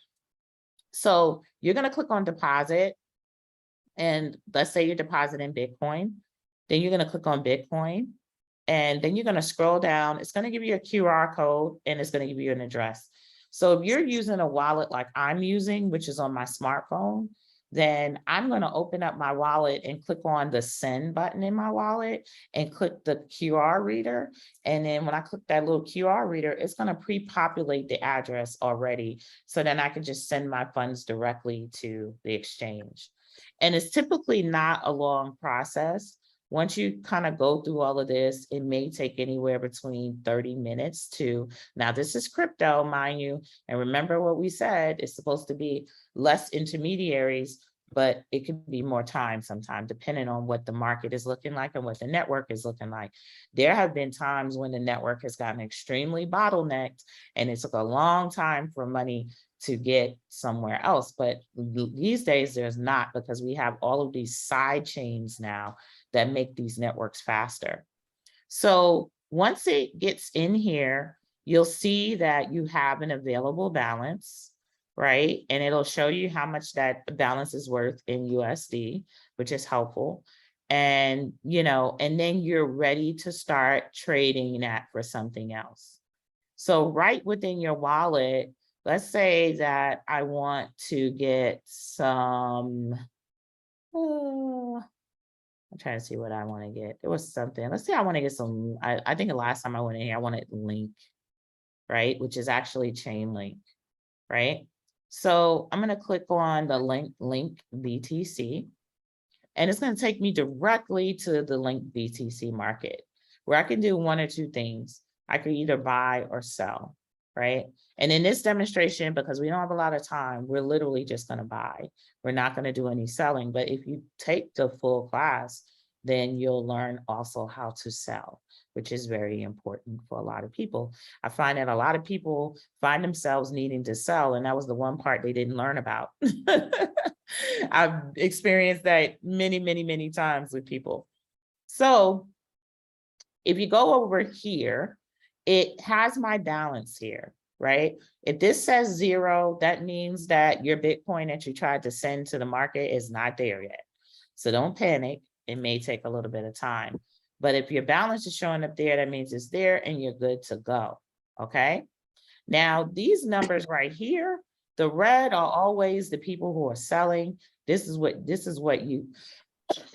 So you're going to click on deposit. And let's say you're depositing Bitcoin, then you're going to click on Bitcoin, and then you're going to scroll down. It's going to give you a QR code, and it's going to give you an address. So if you're using a wallet like I'm using, which is on my smartphone, then I'm going to open up my wallet and click on the send button in my wallet and click the QR reader. And then when I click that little QR reader, it's going to pre-populate the address already. So then I can just send my funds directly to the exchange. And it's typically not a long process. Once you kind of go through all of this, it may take anywhere between 30 minutes to, now this is crypto, mind you, and remember what we said, it's supposed to be less intermediaries, but it could be more time sometimes, depending on what the market is looking like and what the network is looking like. There have been times when the network has gotten extremely bottlenecked and it took a long time for money to get somewhere else. But these days there's not, because we have all of these side chains now that make these networks faster. So once it gets in here, you'll see that you have an available balance, right? And it'll show you how much that balance is worth in USD, which is helpful. And, you know, and then you're ready to start trading that for something else. So right within your wallet, let's say that I want to get some, I'm trying to see what I want to get. There was something, let's say I want to get some, I think the last time I went in here, I wanted Link, right? Which is actually Chainlink, right? So I'm going to click on the link BTC, and it's going to take me directly to the Link BTC market, where I can do one or two things. I could either buy or sell, right? And in this demonstration, because we don't have a lot of time, we're literally just going to buy. We're not going to do any selling. But if you take the full class, then you'll learn also how to sell, which is very important for a lot of people. I find that a lot of people find themselves needing to sell, and that was the one part they didn't learn about. I've experienced that many times with people. So if you go over here, it has my balance here, right? If this says 0, that means that your Bitcoin that you tried to send to the market is not there yet. So don't panic. It may take a little bit of time. But if your balance is showing up there, that means it's there and you're good to go, okay? Now, these numbers right here, the red are always the people who are selling. This is what you,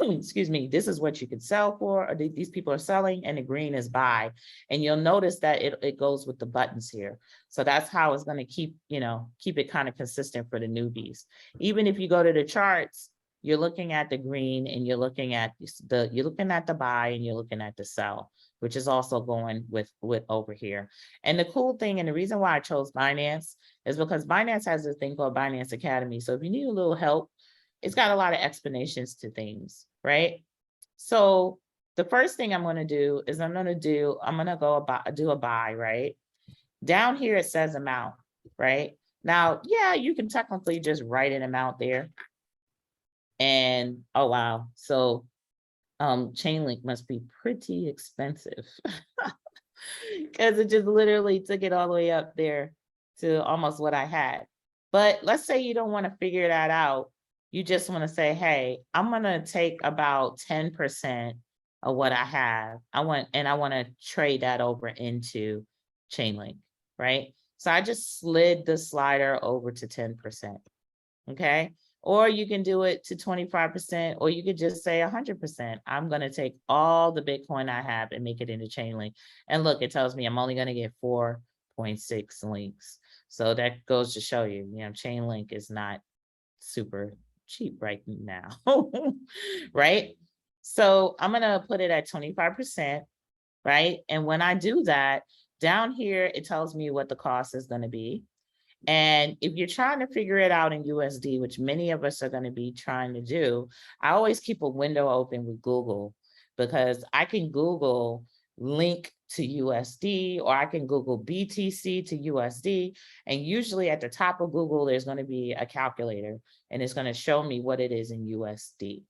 excuse me, this is what you could sell for, or these people are selling, and the green is buy. And you'll notice that it goes with the buttons here. So that's how it's going to keep it kind of consistent for the newbies. Even if you go to the charts, you're looking at the green and you're looking at the buy and you're looking at the sell, which is also going with over here. And the cool thing, and the reason why I chose Binance, is because Binance has this thing called Binance Academy. So if you need a little help, it's got a lot of explanations to things, right? So the first thing I'm going to do is I'm going to do a buy, right? Down here it says amount, right? Now, yeah, you can technically just write an amount there. And oh wow, so Chainlink must be pretty expensive because it just literally took it all the way up there to almost what I had. But let's say you don't want to figure that out. You just want to say, hey, I'm going to take about 10% of what I have. I want to trade that over into Chainlink, right? So I just slid the slider over to 10%, okay? Or you can do it to 25%, or you could just say 100%. I'm going to take all the Bitcoin I have and make it into Chainlink. And look, it tells me I'm only going to get 4.6 links. So that goes to show you, Chainlink is not super cheap right now, right? So I'm going to put it at 25%, right? And when I do that, down here, it tells me what the cost is going to be. And if you're trying to figure it out in USD, which many of us are going to be trying to do, I always keep a window open with Google, because I can Google link to USD, or I can Google BTC to USD. And usually at the top of Google, there's going to be a calculator, and it's going to show me what it is in USD.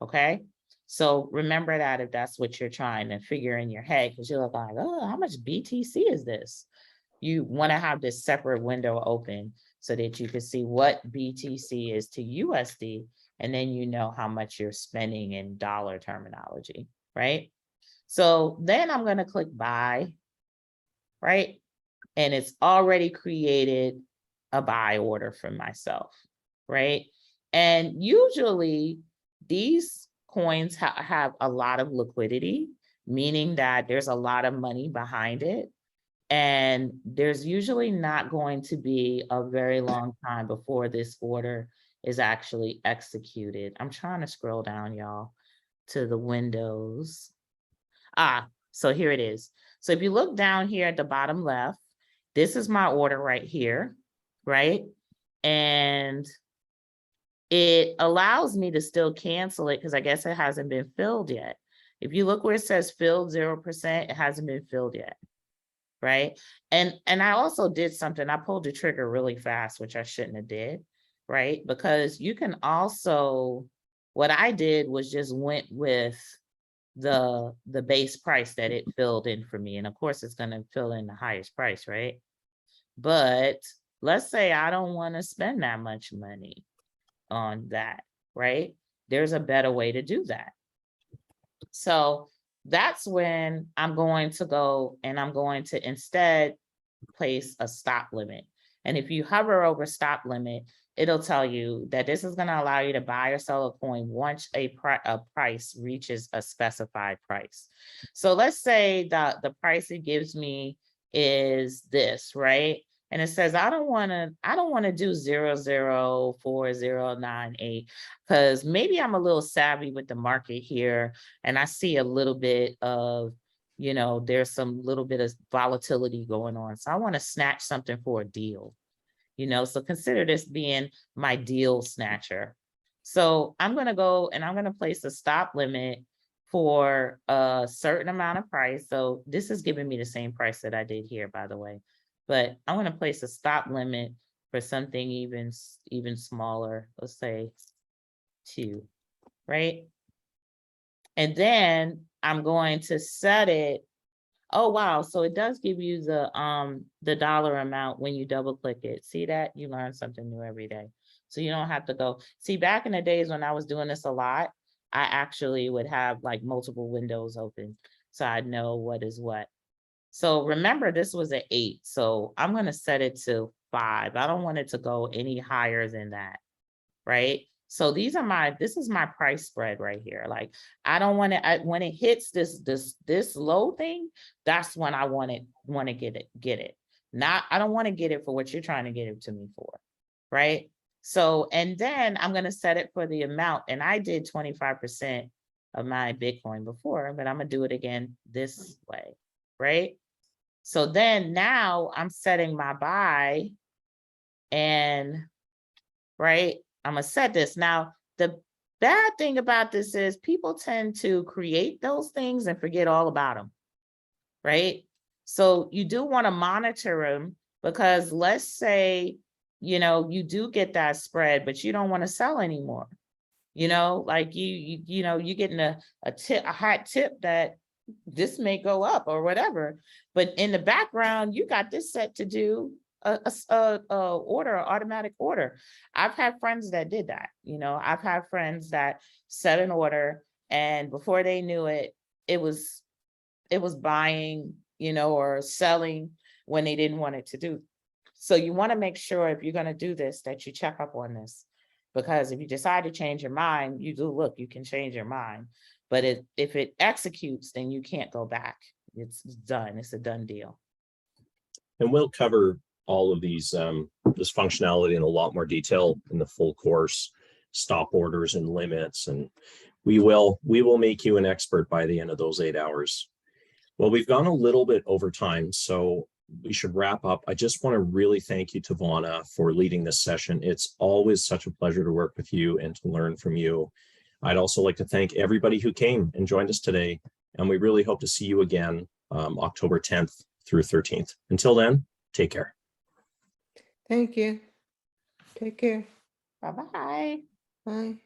Okay. So remember that if that's what you're trying to figure in your head, because you're like, oh, how much BTC is this? You want to have this separate window open so that you can see what BTC is to USD, and then you know how much you're spending in dollar terminology, right? So then I'm going to click buy, right? And it's already created a buy order for myself, right? And usually these coins have a lot of liquidity, meaning that there's a lot of money behind it. And there's usually not going to be a very long time before this order is actually executed. I'm trying to scroll down, y'all, to the windows. So here it is. So if you look down here at the bottom left, this is my order right here, right? And it allows me to still cancel it because I guess it hasn't been filled yet. If you look where it says filled 0%, it hasn't been filled yet, right? And I also did something, I pulled the trigger really fast, which I shouldn't have did, right? Because you can also, what I did was just went with the base price that it filled in for me. And of course it's gonna fill in the highest price, right? But let's say I don't wanna spend that much money on that, right? There's a better way to do that. So that's when I'm going to go and I'm going to instead place a stop limit. And if you hover over stop limit, it'll tell you that this is going to allow you to buy or sell a coin once a price reaches a specified price. So let's say that the price it gives me is this, right? And it says, I don't want to do 004098 because maybe I'm a little savvy with the market here. And I see a little bit of, there's some little bit of volatility going on. So I want to snatch something for a deal, so consider this being my deal snatcher. So I'm going to go and I'm going to place a stop limit for a certain amount of price. So this is giving me the same price that I did here, by the way. But I'm going to place a stop limit for something even smaller, let's say 2, right? And then I'm going to set it. Oh, wow. So it does give you the dollar amount when you double click it. See that? You learn something new every day. So you don't have to go. See, back in the days when I was doing this a lot, I actually would have like multiple windows open so I'd know what is what. So remember, this was an 8. So I'm going to set it to 5. I don't want it to go any higher than that, right? So this is my price spread right here. Like, I don't want to, when it hits this low thing, that's when I want to get it. Not, I don't want to get it for what you're trying to get it to me for, right? So, and then I'm going to set it for the amount. And I did 25% of my Bitcoin before, but I'm going to do it again this way, right? So then now I'm setting my buy and, right, I'm gonna set this. Now, the bad thing about this is people tend to create those things and forget all about them, right? So you do want to monitor them because let's say, you do get that spread, but you don't want to sell anymore. Like you're getting a hot tip that this may go up or whatever, but in the background, you got this set to do automatic order. I've had friends that did that. I've had friends that set an order and before they knew it, it was buying, or selling when they didn't want it to do. So you want to make sure if you're going to do this, that you check up on this. Because if you decide to change your mind, you can change your mind. But if it executes, then you can't go back. It's done. It's a done deal. And we'll cover all of these, this functionality in a lot more detail in the full course, stop orders and limits. And we will make you an expert by the end of those 8 hours. Well, we've gone a little bit over time, so we should wrap up. I just want to really thank you, Tavana, for leading this session. It's always such a pleasure to work with you and to learn from you. I'd also like to thank everybody who came and joined us today, and we really hope to see you again October 10th through 13th. Until then, take care. Thank you. Take care. Bye-bye. Bye.